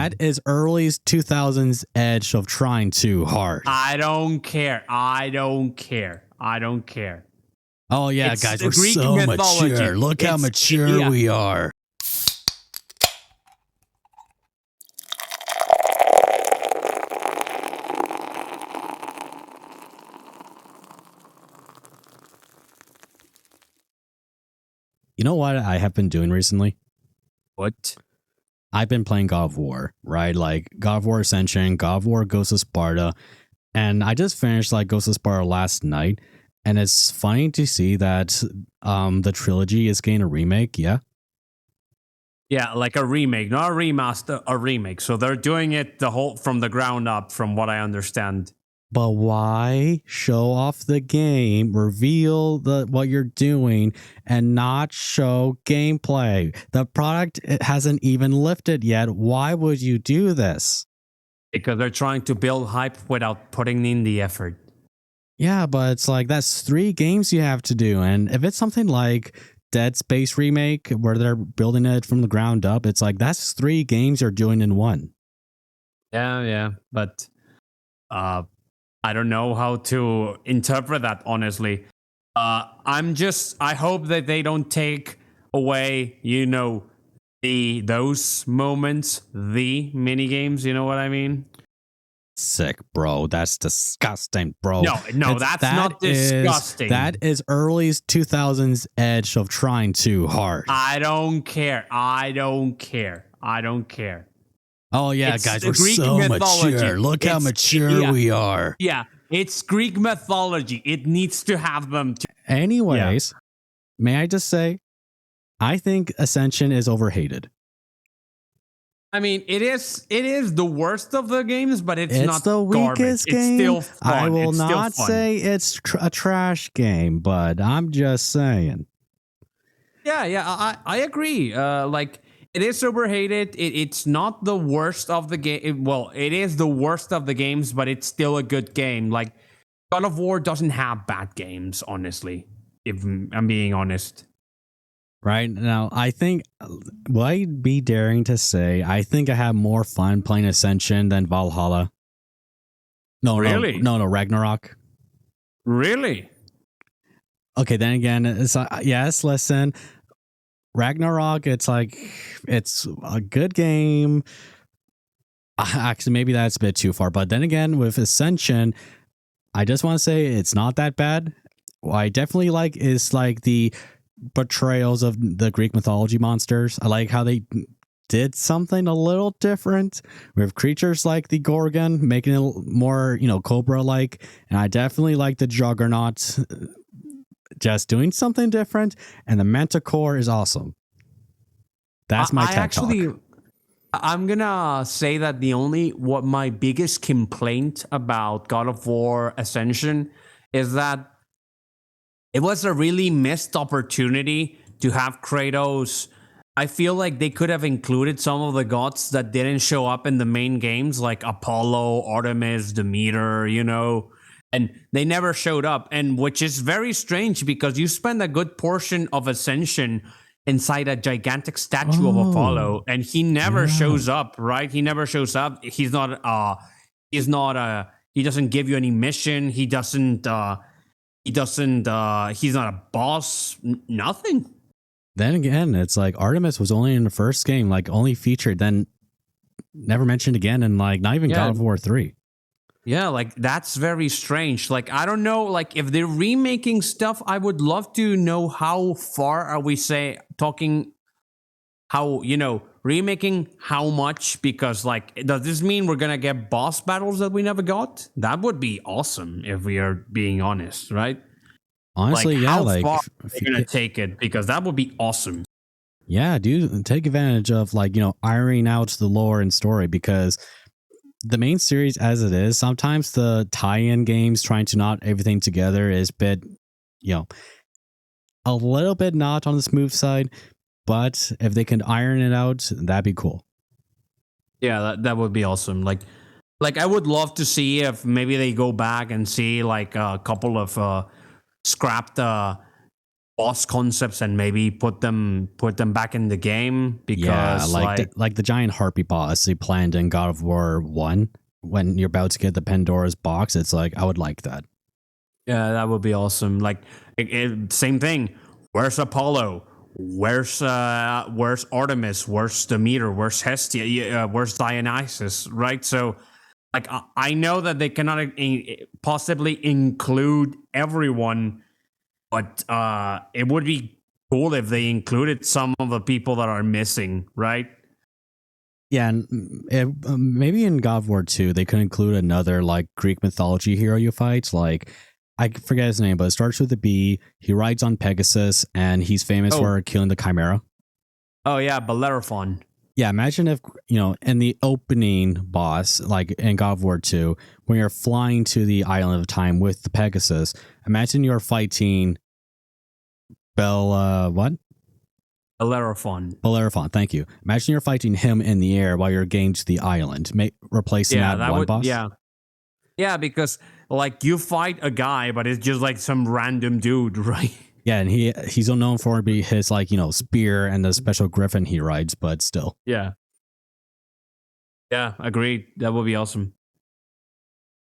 That is early 2000s edge of trying too hard. I don't care. Oh yeah, It's guys, the we're Greek so mythology. mature. Look how mature yeah. we are. You know what I have been doing recently? What? I've been playing God of War, right? Like God of War Ascension, God of War Ghost of Sparta, and I just finished like Ghost of Sparta last night, and it's funny to see that the trilogy is getting a remake. Yeah, Yeah, like a remake, not a remaster, a remake. So they're doing it the whole from the ground up, from what I understand. but why show off the game, reveal what you're doing, and not show gameplay? The product it hasn't even lifted yet. Why would you do this? Because they're trying to build hype without putting in the effort. Yeah, but it's like that's 3 games you have to do, and if it's something like Dead Space remake where they're building it from the ground up, it's like that's 3 games you're doing in one. Yeah, but I don't know how to interpret that, honestly. I hope that they don't take away, those moments, the mini games. You know what I mean? Sick, bro. That's disgusting, bro. No, that's not disgusting. That is early 2000s edge of trying too hard. I don't care. Oh yeah, It's guys, the we're Greek so mythology. mature. Look how mature we are. Yeah, it's Greek mythology. It needs to have them. Anyways, may I just say, I think Ascension is overhated. I mean, it is the worst of the games, but it's not the weakest garbage. game. It's still fun. I will it's not say it's a trash game, but I'm just saying. Yeah, I agree. Like, it is overhated. It's not the worst of the game. Well, it is the worst of the games, but it's still a good game. Like, God of War doesn't have bad games, honestly, if I'm being honest. Right now, I think, will I be daring to say, I think I have more fun playing Ascension than Valhalla. No, really? No, Ragnarok. Really? Okay, then again, it's yes, listen, Ragnarok, it's like, it's a good game. Actually, maybe that's a bit too far, but then again, with Ascension, I just want to say it's not that bad. What I definitely like is like the portrayals of the Greek mythology monsters. I like how they did something a little different with creatures like the Gorgon, making it more, Cobra-like. And I definitely like the Juggernaut just doing something different. And the Manticore is awesome. That's my TED talk. I'm gonna say that what my biggest complaint about God of War Ascension is that it was a really missed opportunity to have Kratos. I feel like they could have included some of the gods that didn't show up in the main games, like Apollo, Artemis, Demeter, and they never showed up. And which is very strange because you spend a good portion of Ascension inside a gigantic statue of Apollo, and he never shows up, right? He never shows up. He doesn't give you any mission. He's not a boss, nothing. Then again, it's like Artemis was only in the first game, like only featured, then never mentioned again, and like not even God of War 3. Yeah, like that's very strange. Like, I don't know, like if they're remaking stuff, I would love to know how far are we talking, how, remaking how much, because like, does this mean we're gonna get boss battles that we never got? That would be awesome if we are being honest, right? Honestly, how far are they gonna take it? Because that would be awesome. Yeah, dude, take advantage of ironing out the lore and story, because the main series as it is, sometimes the tie-in games trying to knot everything together is a bit, a little bit not on the smooth side. But if they can iron it out, that'd be cool. Yeah, that would be awesome. Like I would love to see if maybe they go back and see like a couple of scrapped boss concepts and maybe put them back in the game, because like the giant harpy boss they planned in God of War 1 when you're about to get the Pandora's box. It's like I would like that. Yeah, that would be awesome. Like, same thing. Where's Apollo? Where's Artemis? Where's Demeter? Where's Hestia? Where's Dionysus? Right. So, like, I know that they cannot possibly include everyone, but it would be cool if they included some of the people that are missing. Right. Yeah, and maybe in God of War 2 they could include another like Greek mythology hero you fight. Like I forget his name, but it starts with a B. He rides on Pegasus, and he's famous for killing the Chimera. Oh yeah, Bellerophon. Yeah, imagine if, in the opening boss, like in God of War 2, when you're flying to the Island of Time with the Pegasus, imagine you're fighting Bellerophon, thank you. Imagine you're fighting him in the air while you're getting to the island, replacing that one boss. Yeah, because like you fight a guy, but it's just like some random dude, right? Yeah, and he's unknown for his spear and the special griffin he rides, but still. Yeah, agreed. That would be awesome.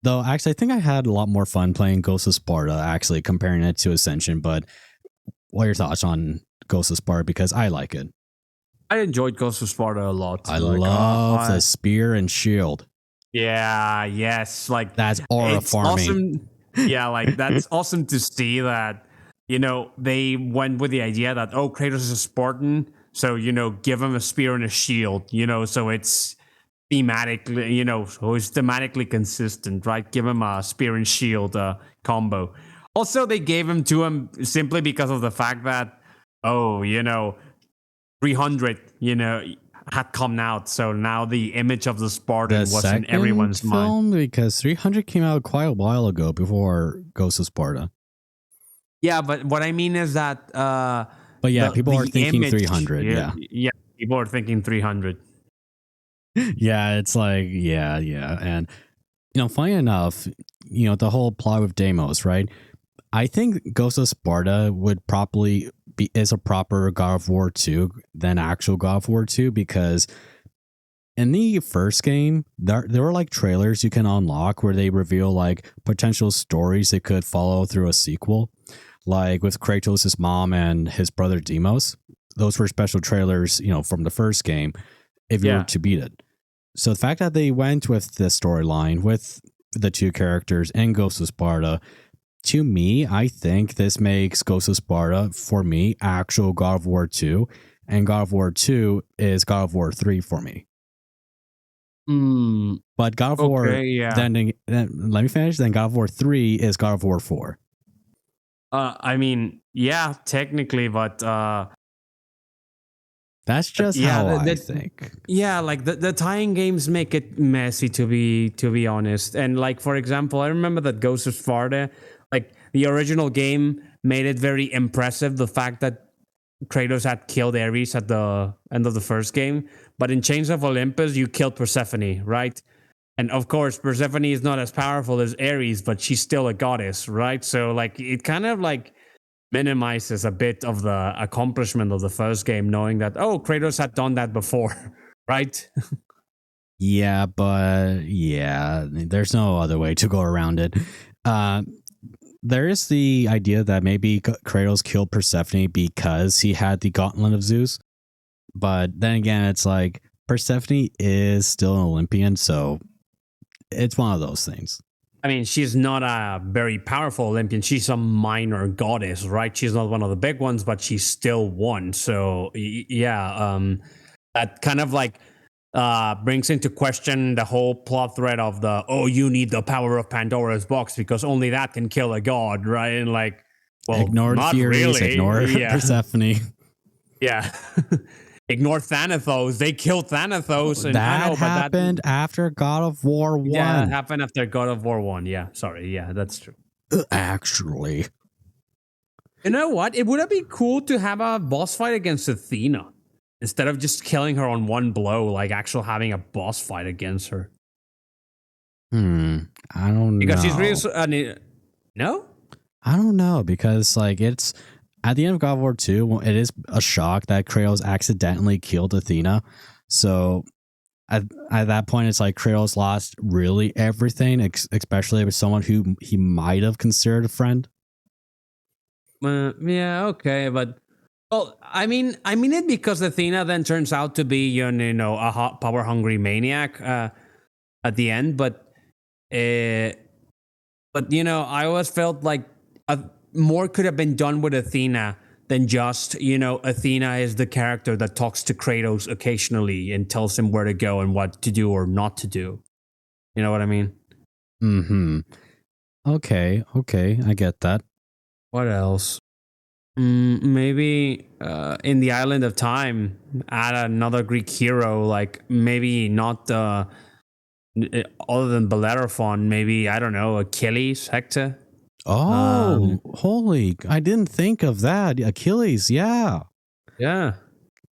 Though actually, I think I had a lot more fun playing Ghost of Sparta, actually comparing it to Ascension. But what are your thoughts on Ghost of Sparta? Because I like it. I enjoyed Ghost of Sparta a lot. I love the spear and shield. Yeah, yes, like that's aura farming. Awesome. Yeah, like that's awesome to see that. They went with the idea that Kratos is a Spartan, so give him a spear and a shield. So it's thematically, so it's thematically consistent, right? Give him a spear and shield combo. Also, they gave him to him simply because of the fact that 300, had come out, so now the image of the Spartan was in everyone's mind. Because 300 came out quite a while ago before Ghost of Sparta. Yeah, but what I mean is that. But yeah, people are thinking 300. Yeah, people are thinking 300. Yeah, it's like and funny enough, the whole plot with Deimos, right? I think Ghost of Sparta would probably is a proper God of War 2 than actual God of War 2, because in the first game there were like trailers you can unlock where they reveal like potential stories they could follow through a sequel, like with Kratos' mom and his brother Deimos. Those were special trailers, from the first game if you were to beat it. So the fact that they went with the storyline with the two characters in Ghost of Sparta, to me, I think this makes Ghost of Sparta, for me, actual God of War 2, and God of War 2 is God of War 3 for me. But God of War, then let me finish, then God of War 3 is God of War 4. I mean, yeah, technically, but... that's just how I think. Yeah, like the tie-in games make it messy, to be honest. And like, for example, I remember that Ghost of Sparta, like the original game made it very impressive, the fact that Kratos had killed Ares at the end of the first game. But in Chains of Olympus, you killed Persephone, right? And of course, Persephone is not as powerful as Ares, but she's still a goddess, right? So like it kind of like minimizes a bit of the accomplishment of the first game, knowing that, Kratos had done that before, right? Yeah, but there's no other way to go around it. There is the idea that maybe Kratos killed Persephone because he had the Gauntlet of Zeus. But then again, it's like Persephone is still an Olympian, so it's one of those things. I mean, she's not a very powerful Olympian. She's a minor goddess, right? She's not one of the big ones, but she's still one. So, that kind of like brings into question the whole plot thread of you need the power of Pandora's box because only that can kill a god, right? And like, well, ignore not Furies, really. Ignore Persephone. Yeah. Ignore Thanatos. They killed Thanatos. And that happened after God of War 1. Yeah, it happened after God of War 1. Yeah, sorry. Yeah, that's true. Actually. You know what? It would have been cool to have a boss fight against Athena. Instead of just killing her on one blow, like actually having a boss fight against her. I don't know. Because she's really... no? I don't know, because like at the end of God of War 2, it is a shock that Kratos accidentally killed Athena. So at that point, it's like Kratos lost really everything, especially with someone who he might have considered a friend. Yeah, okay, but well, I mean it because Athena then turns out to be a hot, power hungry maniac at the end, but I always felt like more could have been done with Athena than just Athena is the character that talks to Kratos occasionally and tells him where to go and what to do or not to do. You know what I mean? Mm-hmm. Okay, I get that. What else? Maybe in the Island of Time, add another Greek hero, like maybe not other than Bellerophon, maybe, I don't know, Achilles, Hector. Oh, holy, I didn't think of that. Achilles, yeah. Yeah.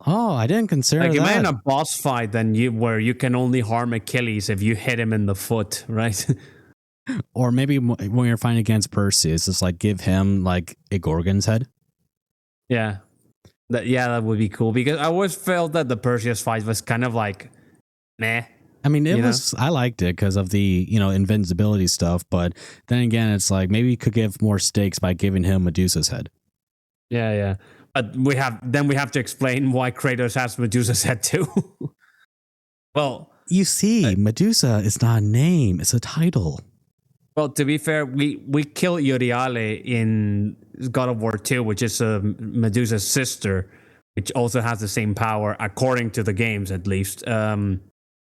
Oh, I didn't consider that. Imagine a boss fight where you can only harm Achilles if you hit him in the foot, right? Or maybe when you're fighting against Perseus, it's like give him like a Gorgon's head. Yeah. That would be cool, because I always felt that the Perseus fight was kind of like, meh. I mean, I liked it because of the, invincibility stuff. But then again, it's like maybe you could give more stakes by giving him Medusa's head. Yeah. But we have to explain why Kratos has Medusa's head too. Well, you see, Medusa is not a name; it's a title. Well, to be fair, we kill Euryale in God of War 2, which is Medusa's sister, which also has the same power, according to the games at least.